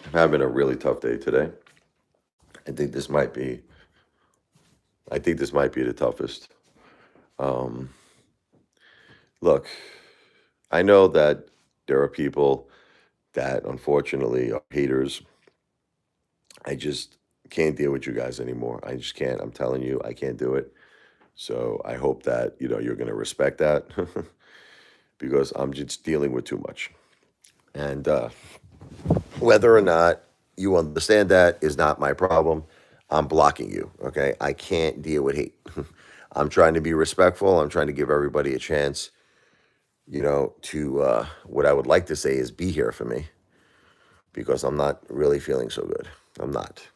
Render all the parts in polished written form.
I'm having a really tough day today. I think this might be I think this might be the toughest. Um, Look, I know that there are people that unfortunately are haters. I just can't deal with you guys anymore. I just can't. I'm telling you, I can't do it. So I hope that, you're going to respect that because I'm just dealing with too much. And whether or not you understand that is not my problem. I'm blocking you. Okay. I can't deal with hate. I'm trying to be respectful. I'm trying to give everybody a chance, to what I would like to say is be here for me because I'm not really feeling so good. I'm not.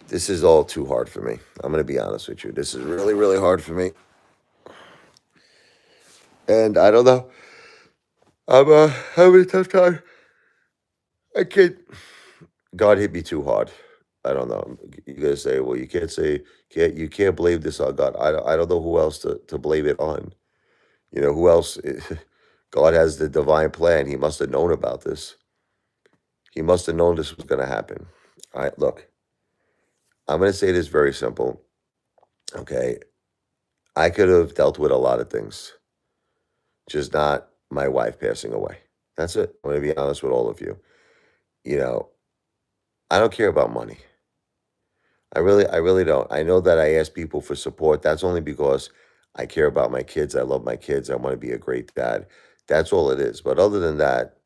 This is all too hard for me. I'm going to be honest with you. This is really, really hard for me. And I don't know. I'm having a tough time. I can't. God hit me too hard. I don't know. You guys say, well, you can't blame this on God. I don't know who else to blame it on. Who else? God has the divine plan. He must have known about this. He must have known this was going to happen. All right, look, I'm going to say this very simple. Okay. I could have dealt with a lot of things, just not my wife passing away. That's it. I'm going to be honest with all of you. You know, I don't care about money. I really don't. I know that I ask people for support. That's only because I care about my kids. I love my kids. I want to be a great dad. That's all it is. But other than that,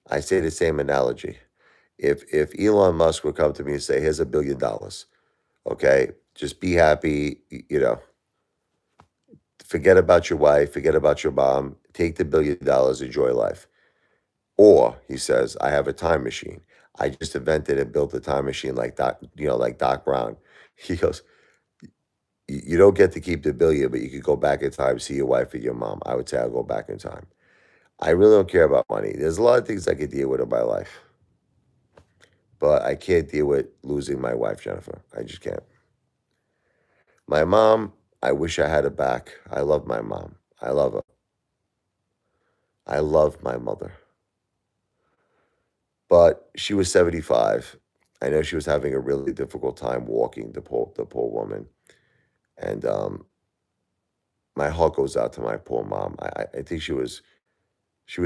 I say the same analogy. If Elon Musk would come to me and say, "Here's $1 billion," okay, just be happy. Forget about your wife. Forget about your mom. Take the $1 billion. Enjoy life. Or he says, "I have a time machine. I just invented and built a time machine like Doc Brown." He goes, you don't get to keep the billion, but you could go back in time, see your wife and your mom. I would say I'll go back in time. I really don't care about money. There's a lot of things I could deal with in my life, but I can't deal with losing my wife, Jennifer. I just can't. My mom, I wish I had her back. I love my mom. I love her. I love my mother. But she was 75. I know she was having a really difficult time walking, the poor woman. And my heart goes out to my poor mom. I think she was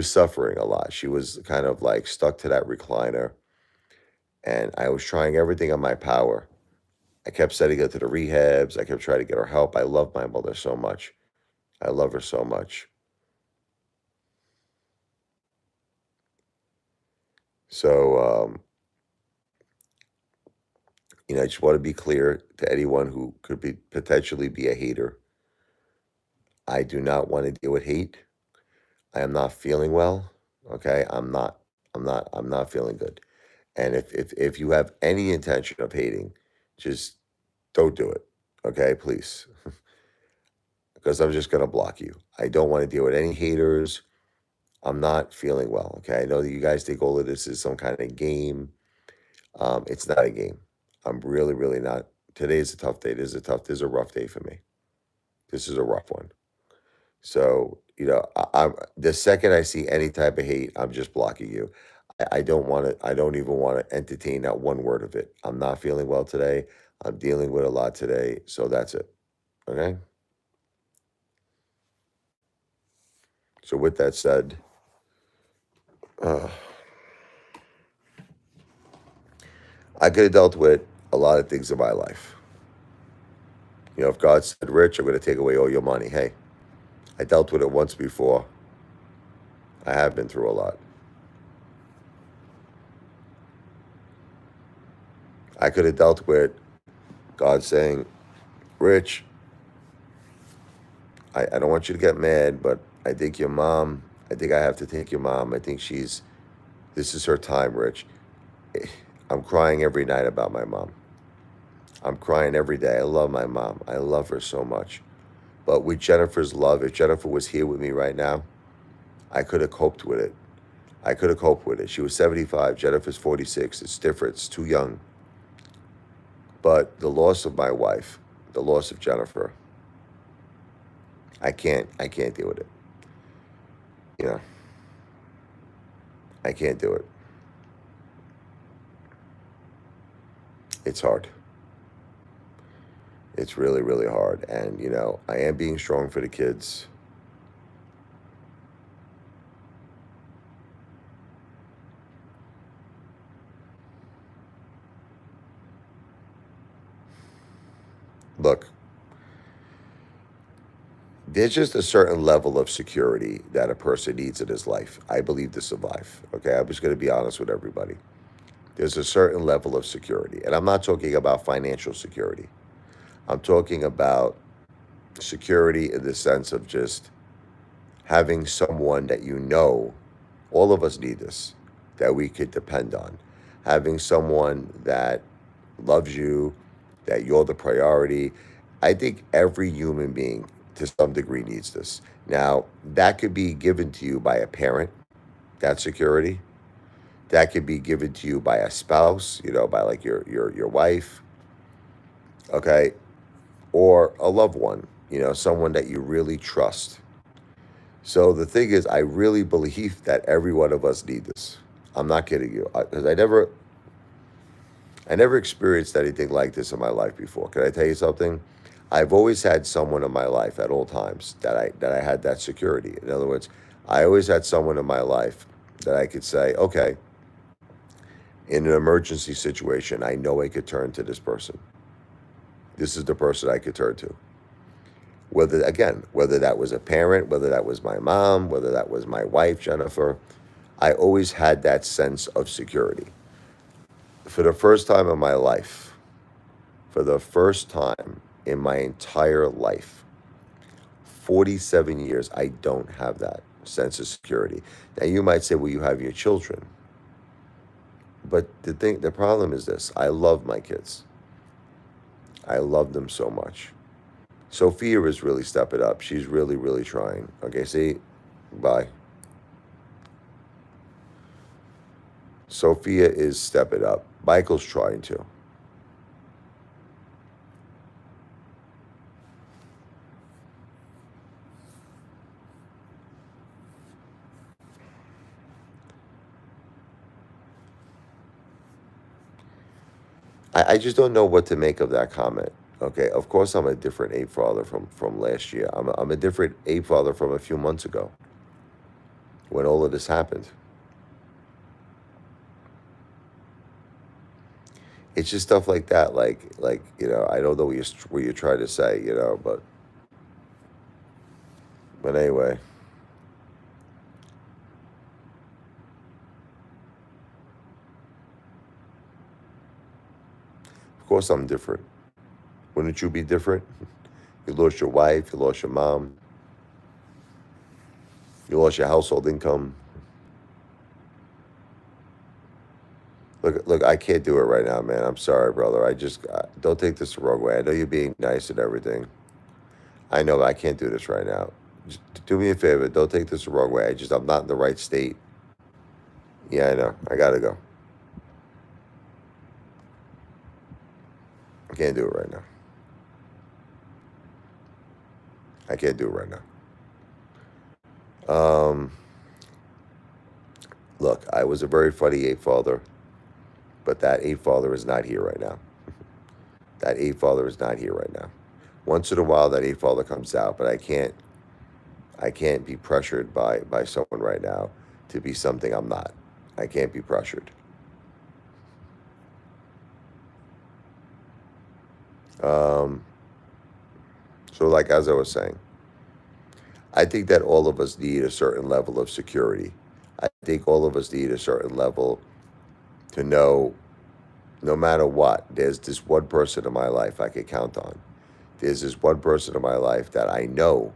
suffering a lot. She was kind of like stuck to that recliner, and I was trying everything in my power. I kept sending her to the rehabs. I kept trying to get her help. I love my mother so much. I love her so much. So, I just want to be clear to anyone who could be potentially be a hater. I do not want to deal with hate. I am not feeling well. Okay, I'm not. I'm not feeling good. And if you have any intention of hating, just don't do it. Okay, please. Because I'm just going to block you. I don't want to deal with any haters. I'm not feeling well. Okay. I know that you guys think all of this is some kind of game. It's not a game. I'm really, really not. Today is a tough day. This is a rough day for me. This is a rough one. So, I'm the second I see any type of hate, I'm just blocking you. I don't want to, I don't even want to entertain that one word of it. I'm not feeling well today. I'm dealing with a lot today. So that's it. Okay. So, with that said, uh, I could have dealt with a lot of things in my life. If God said, "Rich, I'm going to take away all your money," hey, I dealt with it once before. I have been through a lot. I could have dealt with God saying, "Rich, I don't want you to get mad, but I think I have to take your mom. I think this is her time, Rich." I'm crying every night about my mom. I'm crying every day. I love my mom. I love her so much. But with Jennifer's love, if Jennifer was here with me right now, I could have coped with it. I could have coped with it. She was 75. Jennifer's 46. It's different. It's too young. But the loss of my wife, the loss of Jennifer, I can't deal with it. You know, I can't do it. It's hard. It's really, really hard. And, I am being strong for the kids. Look, there's just a certain level of security that a person needs in his life, I believe, to survive. Okay, I'm just going to be honest with everybody. There's a certain level of security. And I'm not talking about financial security, I'm talking about security in the sense of just having someone that all of us need this, that we could depend on. Having someone that loves you, that you're the priority. I think every human being to some degree needs this. Now, that could be given to you by a parent, that security. That could be given to you by a spouse, by like your wife, okay? Or a loved one, someone that you really trust. So the thing is, I really believe that every one of us need this. I'm not kidding you, because I never experienced anything like this in my life before. Can I tell you something? I've always had someone in my life at all times that I had that security. In other words, I always had someone in my life that I could say, okay, in an emergency situation, I know I could turn to this person. This is the person I could turn to. Whether that was a parent, whether that was my mom, whether that was my wife, Jennifer, I always had that sense of security. For the first time in my life, for the first time in my entire life, 47 years, I don't have that sense of security. Now, you might say, well, you have your children. But the problem is this: I love my kids. I love them so much. Sophia is really stepping up. She's really, really trying. Okay, see? Bye. Sophia is stepping up. Michael's trying to. I just don't know what to make of that comment. Okay, of course I'm a different ape father from last year. I'm a different ape father from a few months ago when all of this happened. It's just stuff like that. I don't know what you're trying to say, but anyway, of course I'm different. Wouldn't you be different? You lost your wife, you lost your mom, you lost your household income. Look, I can't do it right now, man. I'm sorry, brother. Don't take this the wrong way. I know you're being nice and everything. I know, but I can't do this right now. Just do me a favor. Don't take this the wrong way. I'm not in the right state. Yeah, I know. I gotta go. I can't do it right now. I can't do it right now. Look, I was a very funny ape father, but that ape father is not here right now. That ape father is not here right now. Once in a while, that ape father comes out, but I can't. I can't be pressured by someone right now to be something I'm not. I can't be pressured. Um, so, like as I was saying, I think that all of us need a certain level of security. I think all of us need a certain level to know, no matter what, there's this one person in my life I could count on. There's this one person in my life that I know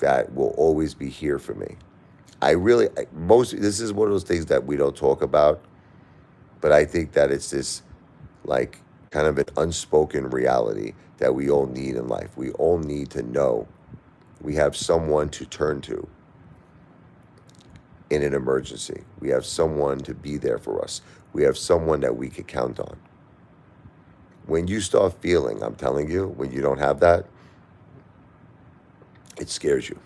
that will always be here for me. This is one of those things that we don't talk about, but I think that it's this, like, kind of an unspoken reality that we all need in life. We all need to know we have someone to turn to in an emergency. We have someone to be there for us. We have someone that we could count on. When you start feeling, I'm telling you, when you don't have that, it scares you.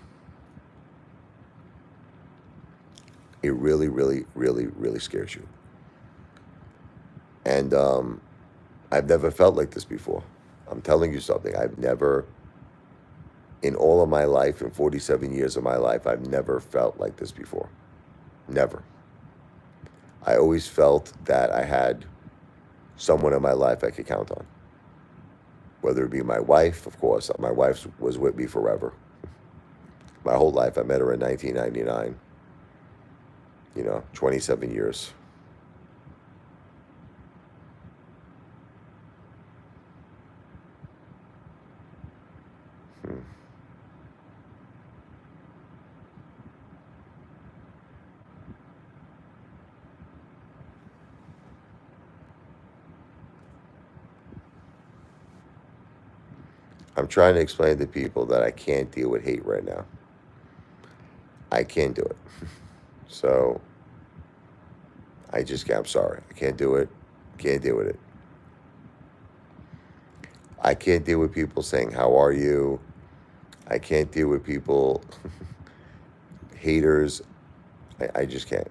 It really, really, really, really scares you. And I've never felt like this before. I'm telling you something. I've never, in all of my life, in 47 years of my life, I've never felt like this before. Never. I always felt that I had someone in my life I could count on. Whether it be my wife, of course. My wife was with me forever. My whole life. I met her in 1999. 27 years. Hmm. I'm trying to explain to people that I can't deal with hate right now. I can't do it. So I just can't. I'm sorry. I can't do it. Can't deal with it. I can't deal with people saying, "How are you?" I can't deal with people, haters. I just can't.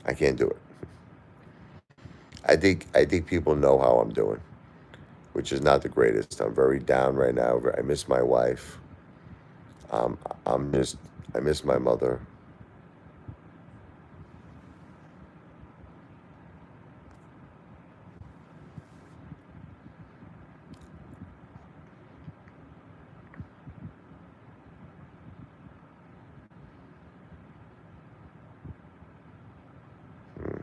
I can't do it. I think people know how I'm doing, which is not the greatest. I'm very down right now. I miss my wife. Um, I'm just I miss my mother. Mm.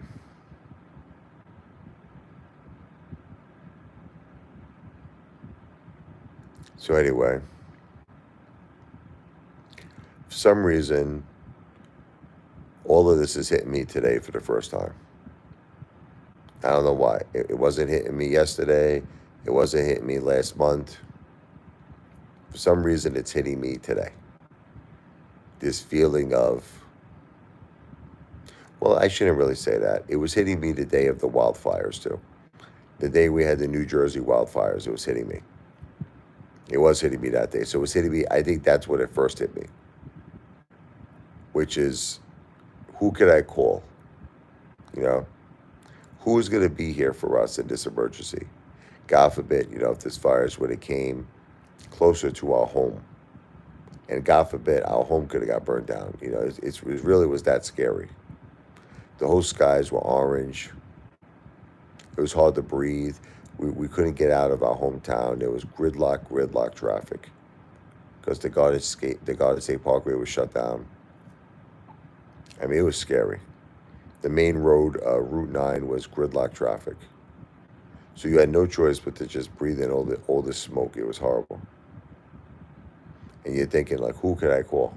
So anyway, for some reason, all of this is hitting me today for the first time. I don't know why. It wasn't hitting me yesterday. It wasn't hitting me last month. For some reason, it's hitting me today. This feeling of, well, I shouldn't really say that. It was hitting me the day of the wildfires, too. The day we had the New Jersey wildfires, it was hitting me. It was hitting me that day. So it was hitting me. I think that's when it first hit me, which is, who could I call? You know, who's going to be here for us in this emergency? God forbid, if this fires would have came closer to our home, and God forbid our home could have got burned down. It really was that scary. The whole skies were orange. It was hard to breathe. We couldn't get out of our hometown. There was gridlock traffic because the Garden State Parkway was shut down. I mean, it was scary. The main road, Route 9, was gridlock traffic. So you had no choice but to just breathe in all the smoke. It was horrible. And you're thinking, like, who could I call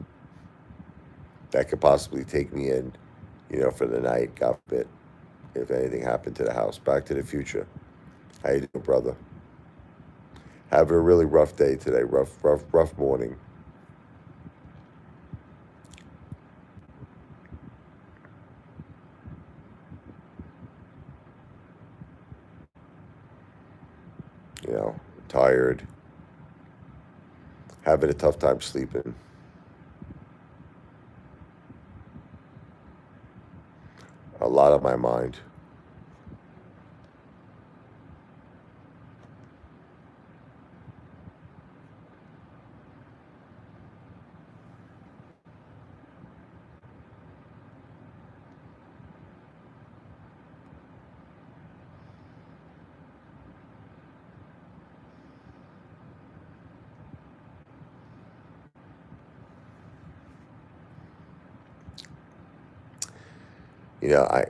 that could possibly take me in, for the night, God forbid, if anything happened to the house. Back to the Future. How you doing, brother? Have a really rough day today. Rough morning. Tired. Having a tough time sleeping. A lot on my mind.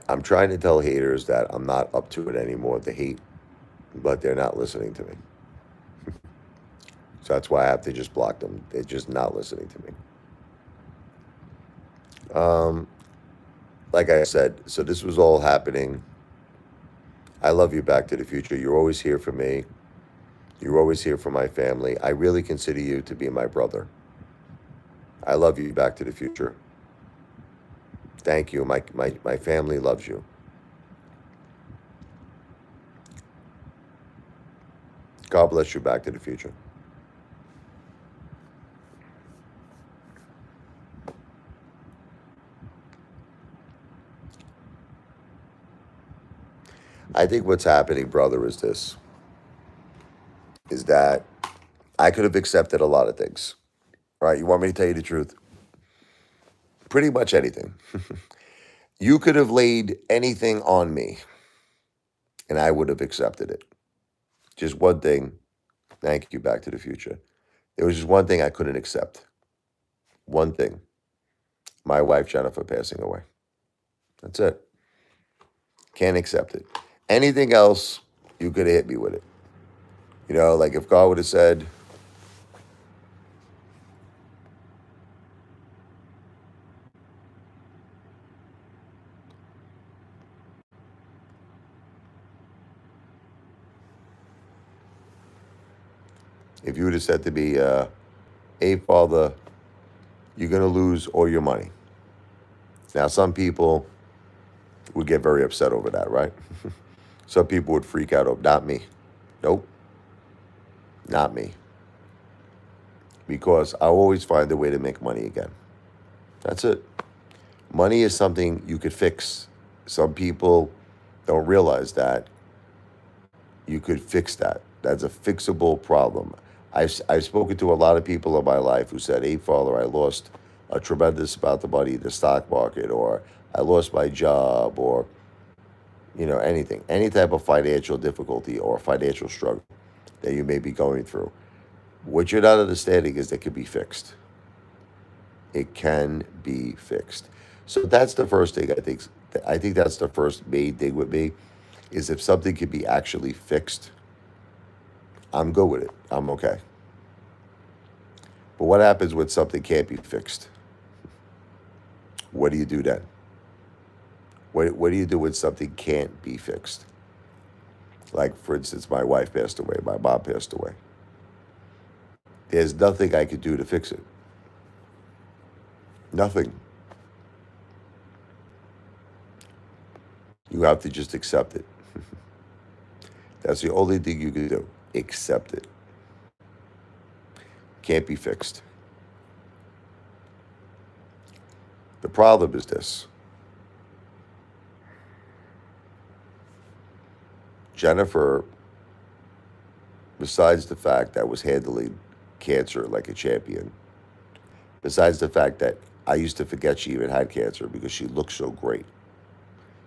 I'm trying to tell haters that I'm not up to it anymore, the hate, but they're not listening to me. So that's why I have to just block them. They're just not listening to me. Um, like I said, so this was all happening. I love you, Back to the Future. You're always here for me. You're always here for my family. I really consider you to be my brother. I love you, Back to the Future. Thank you. My family loves you. God bless you. Back to the Future. I think what's happening, brother, is this: is that I could have accepted a lot of things. All right, you want me to tell you the truth? Pretty much anything. You could have laid anything on me, and I would have accepted it. Just one thing. Thank you. Back to the Future. There was just one thing I couldn't accept. One thing. My wife Jennifer passing away. That's it. Can't accept it. Anything else, you could have hit me with it. You know, like if God would have said, if you would have said to me, hey, Father, you're going to lose all your money. Now, some people would get very upset over that, right? Some people would freak out over, not me. Nope, not me. Because I always find a way to make money again. That's it. Money is something you could fix. Some people don't realize that you could fix that. That's a fixable problem. I've spoken to a lot of people in my life who said, hey, Father, I lost a tremendous amount of money in the stock market, or I lost my job, or, anything, any type of financial difficulty or financial struggle that you may be going through. What you're not understanding is that it can be fixed. It can be fixed. So that's the first thing I think. I think that's the first main thing with me is if something can be actually fixed, I'm good with it. I'm okay. But what happens when something can't be fixed? What do you do then? What do you do when something can't be fixed? Like, for instance, my wife passed away, my mom passed away. There's nothing I could do to fix it. Nothing. You have to just accept it. That's the only thing you can do. Accept it. Can't be fixed. The problem is this. Jennifer, besides the fact that was handling cancer like a champion, besides the fact that I used to forget she even had cancer because she looked so great.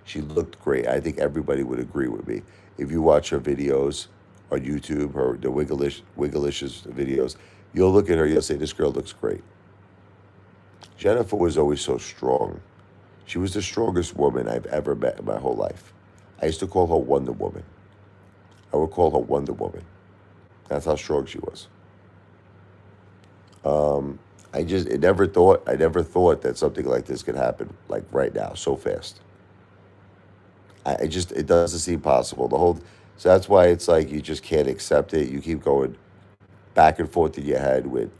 She looked great. I think everybody would agree with me. If you watch her videos on YouTube, the Wigglicious videos, you'll look at her, you'll say, this girl looks great. Jennifer was always so strong. She was the strongest woman I've ever met in my whole life. I used to call her Wonder Woman. I would call her Wonder Woman. That's how strong she was. I never thought that something like this could happen like right now, so fast. It doesn't seem possible. So that's why it's like you just can't accept it. You keep going back and forth in your head with,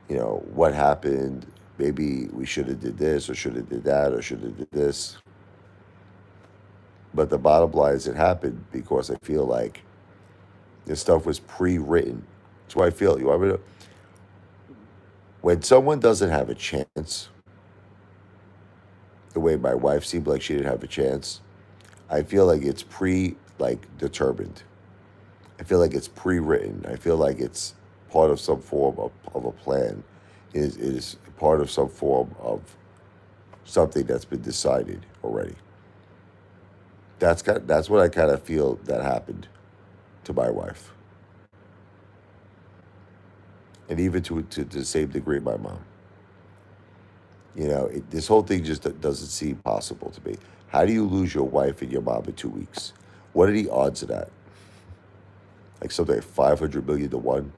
what happened. Maybe we should have did this, or should have did that, or should have did this. But the bottom line is it happened because I feel like this stuff was pre-written. That's why I feel. You want me to? When someone doesn't have a chance, the way my wife seemed like she didn't have a chance, I feel like it's determined. I feel like it's pre-written. I feel like it's part of some form of a plan. It is part of some form of something that's been decided already. That's what I kind of feel that happened to my wife, and even to the same degree my mom. This whole thing just doesn't seem possible to me. How do you lose your wife and your mom in 2 weeks? What are the odds of that? Like something like 500 million to one.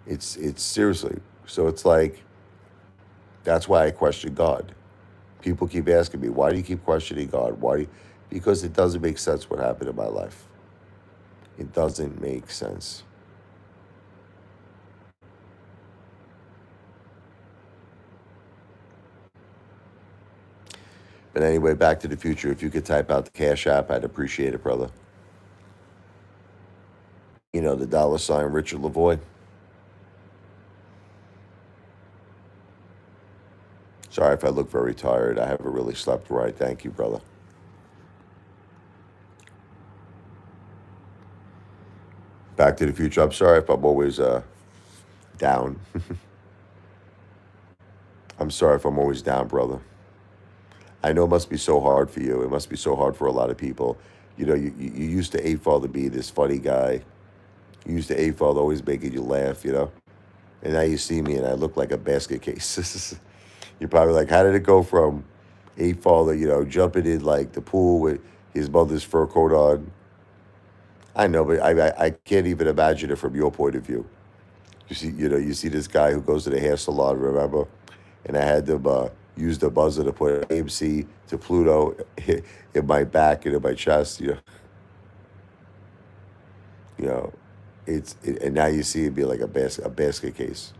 It's seriously. So it's like that's why I question God. People keep asking me, why do you keep questioning God? Because it doesn't make sense what happened in my life. It doesn't make sense. But anyway, Back to the Future. If you could type out the Cash App, I'd appreciate it, brother. The dollar sign Richard Lavoy. Sorry if I look very tired. I haven't really slept right. Thank you, brother. Back to the Future. I'm sorry if I'm always down. I'm sorry if I'm always down, brother. I know it must be so hard for you. It must be so hard for a lot of people. You used to Apefather be this funny guy. You used to Apefather always making you laugh. And now you see me and I look like a basket case. You're probably like, how did it go from Apefather, jumping in like the pool with his mother's fur coat on? I know, but I can't even imagine it from your point of view. You see this guy who goes to the hair salon, remember? And I had them use the buzzer to put AMC to Pluto in my back and in my chest. You know, and now you see it be like a basket case.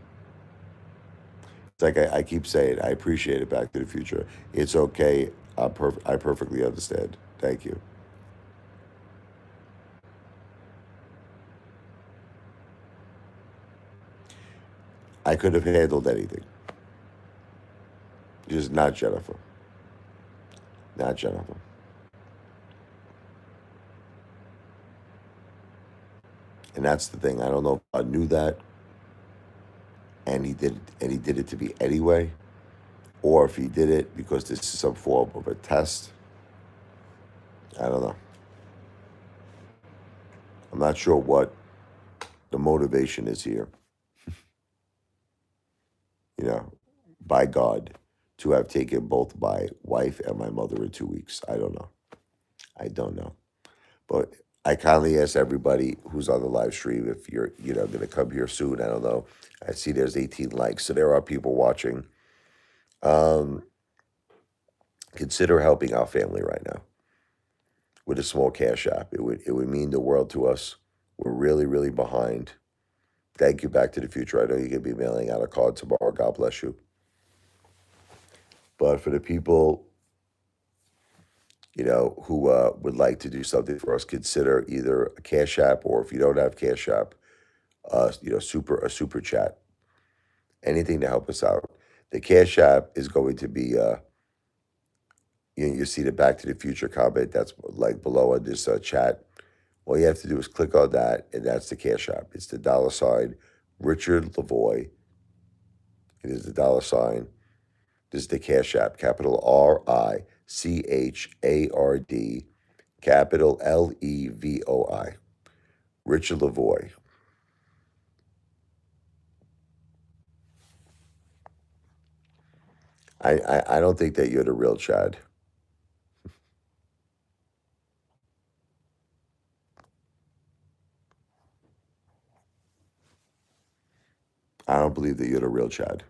It's like I keep saying, I appreciate it. Back to the Future. It's okay. I perfectly understand. Thank you. I could have handled anything, just not Jennifer. Not Jennifer. And that's the thing. I don't know if I knew that, and he did it to me anyway, or if he did it because this is some form of a test. I don't know. I'm not sure what the motivation is here. You know, by God, to have taken both my wife and my mother in 2 weeks. I don't know. I don't know. But I kindly ask everybody who's on the live stream if you're going to come here soon. I don't know. I see there's 18 likes, so there are people watching. Um, Consider helping our family right now with a small cash app. It would mean the world to us. We're really, really behind. Thank you, Back to the Future. I know you're going to be mailing out a card tomorrow. God bless you. But for the people, who would like to do something for us, consider either a cash app, or if you don't have cash app, super chat. Anything to help us out. The cash app is going to be, you see the Back to the Future comment that's like below on this chat. All you have to do is click on that, and that's the cash app. It's the dollar sign Richard Lavoy. It is the dollar sign. This is the cash app. Capital RICHARD. Capital LEVOI. Richard Lavoy. I don't think that you're the real Chad. I don't believe that you're the real Chad.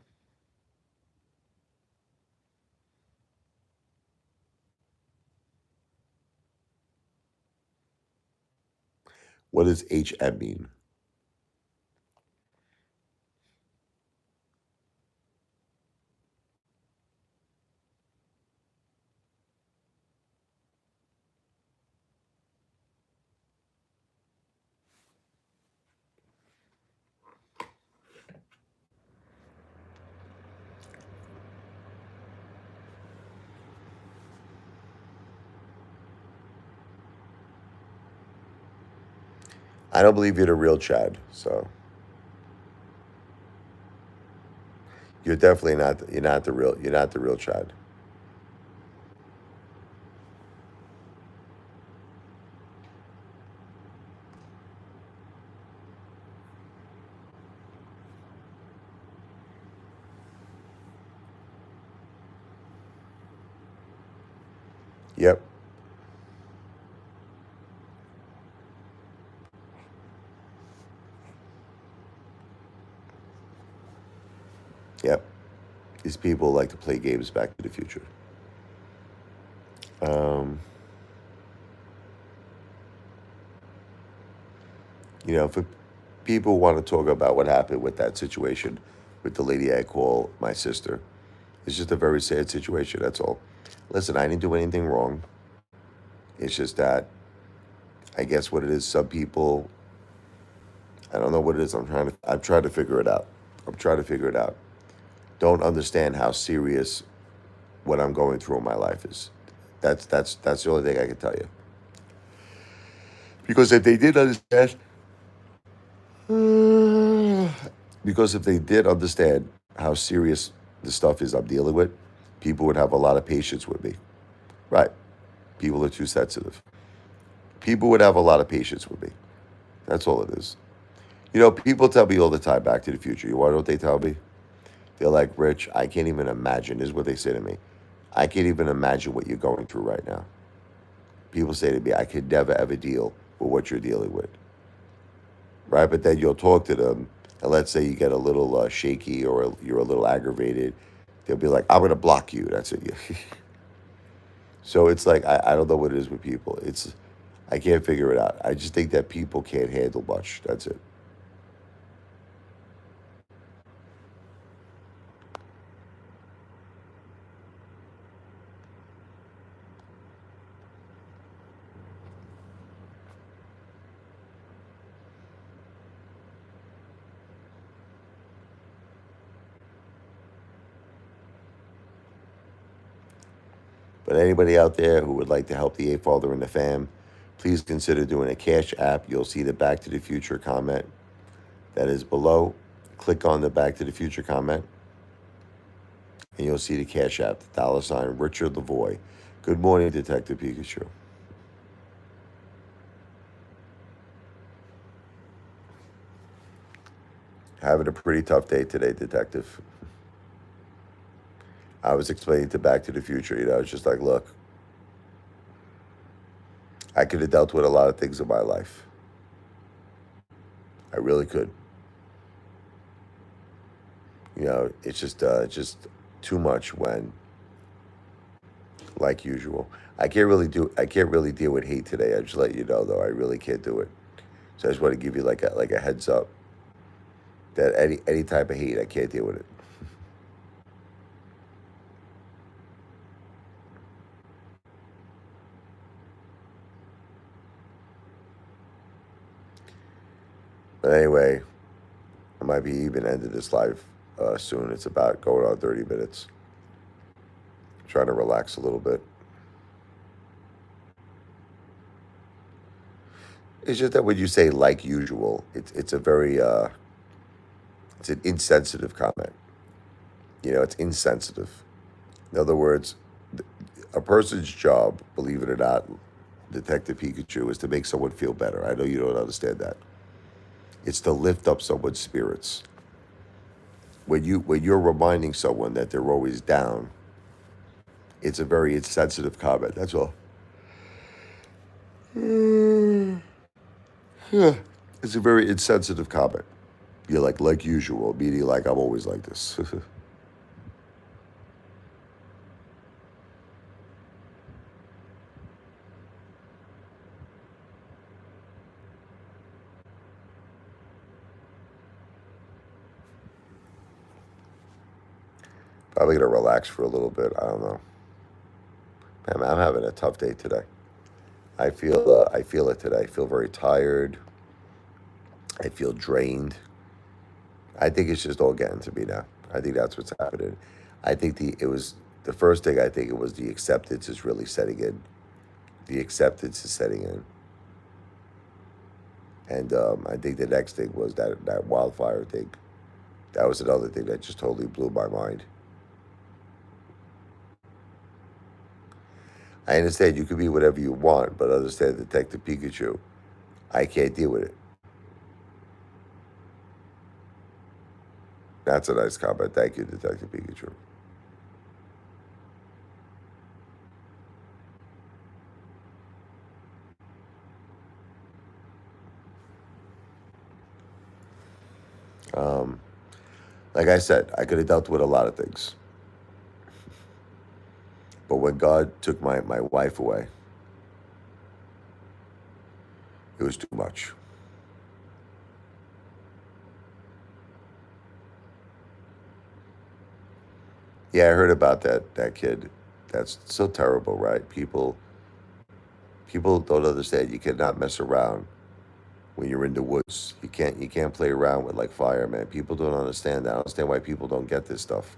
What does HM mean? I don't believe you're the real Chad. So you're definitely not. You're not the real. You're not the real Chad. Yep. Yep. These people like to play games Back to the Future. Um, for people who want to talk about what happened with that situation with the lady I call my sister, it's just a very sad situation. That's all. Listen, I didn't do anything wrong. It's just that I guess what it is, some people I don't know what it is. I'm trying to figure it out. I'm trying to figure it out. Don't understand how serious what I'm going through in my life is. That's the only thing I can tell you. Because if they did understand, because if they did understand how serious the stuff is I'm dealing with, people would have a lot of patience with me. Right. People are too sensitive. People would have a lot of patience with me. That's all it is. You know, people tell me all the time, Back to the Future. You want to know what they tell me? They're like, Rich, I can't even imagine. This is what they say to me. I can't even imagine what you're going through right now. People say to me, I could never ever deal with what you're dealing with. Right? But then you'll talk to them, and let's say you get a little shaky or you're a little aggravated. They'll be like, I'm going to block you. That's it. So it's like, I don't know what it is with people. I can't figure it out. I just think that people can't handle much. That's it. But anybody out there who would like to help the Apefather and the fam, please consider doing a Cash App. You'll see the Back to the Future comment that is below. Click on the Back to the Future comment, and you'll see the Cash App, the $ Richard Lavoy. Good morning, Detective Pikachu. Having a pretty tough day today, Detective. I was explaining to Back to the Future, it's just like, look, I could have dealt with a lot of things in my life. I really could. It's just too much when, like usual. I can't really deal with hate today. I just let you know though, I really can't do it. So I just want to give you like a heads up that any type of hate, I can't deal with it. But anyway, I might be even ending this live soon. It's about going on 30 minutes. Trying to relax a little bit. It's just that when you say like usual, it's a very it's an insensitive comment. It's insensitive. In other words, a person's job, believe it or not, Detective Pikachu, is to make someone feel better. I know you don't understand that. It's to lift up someone's spirits. When you're reminding someone that they're always down, it's a very insensitive comment. That's all. Yeah, it's a very insensitive comment. You're like usual, meaning like I'm always like this. Probably gonna relax for a little bit. I don't know. Man, I'm having a tough day today. I feel it today. I feel very tired. I feel drained. I think it's just all getting to me now. I think that's what's happening. I think the first thing. I think it was the acceptance is really setting in. The acceptance is setting in, and I think the next thing was that wildfire thing. That was another thing that just totally blew my mind. I understand you can be whatever you want, but understand Detective Pikachu. I can't deal with it. That's a nice comment. Thank you, Detective Pikachu. Um, like I said, I could have dealt with a lot of things. But when God took my wife away, it was too much. Yeah, I heard about that kid. That's so terrible, right? People don't understand. You cannot mess around when you're in the woods. You can't play around with like fire, man. People don't understand that. I don't understand why people don't get this stuff.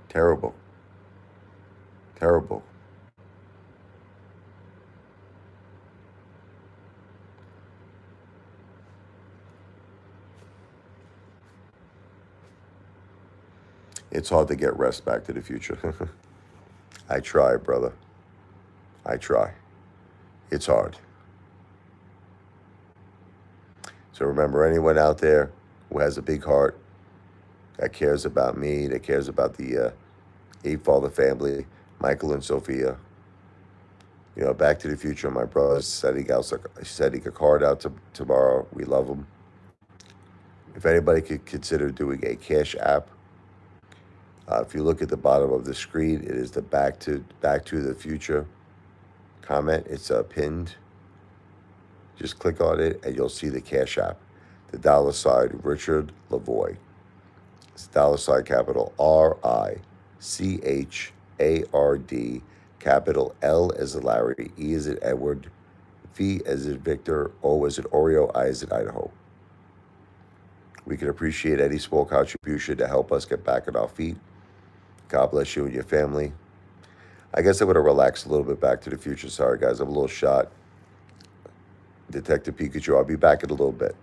Terrible. Terrible. It's hard to get rest back to the future. I try, brother. I try. It's hard. So remember, anyone out there who has a big heart, that cares about me, that cares about the Apefather family, Michael and Sophia, Back to the Future, my brother sending a card out tomorrow. We love them. If anybody could consider doing a cash app, if you look at the bottom of the screen, it is the Back to the Future comment. It's pinned. Just click on it and you'll see the cash app. The $ Richard Lavoie. It's $ capital RICHARD, capital L as in Larry, E as in Edward, V as in Victor, O as in Oreo, I as in Idaho. We can appreciate any small contribution to help us get back on our feet. God bless you and your family. I guess I'm going to relax a little bit. Back to the Future. Sorry, guys. I'm a little shot. Detective Pikachu. I'll be back in a little bit.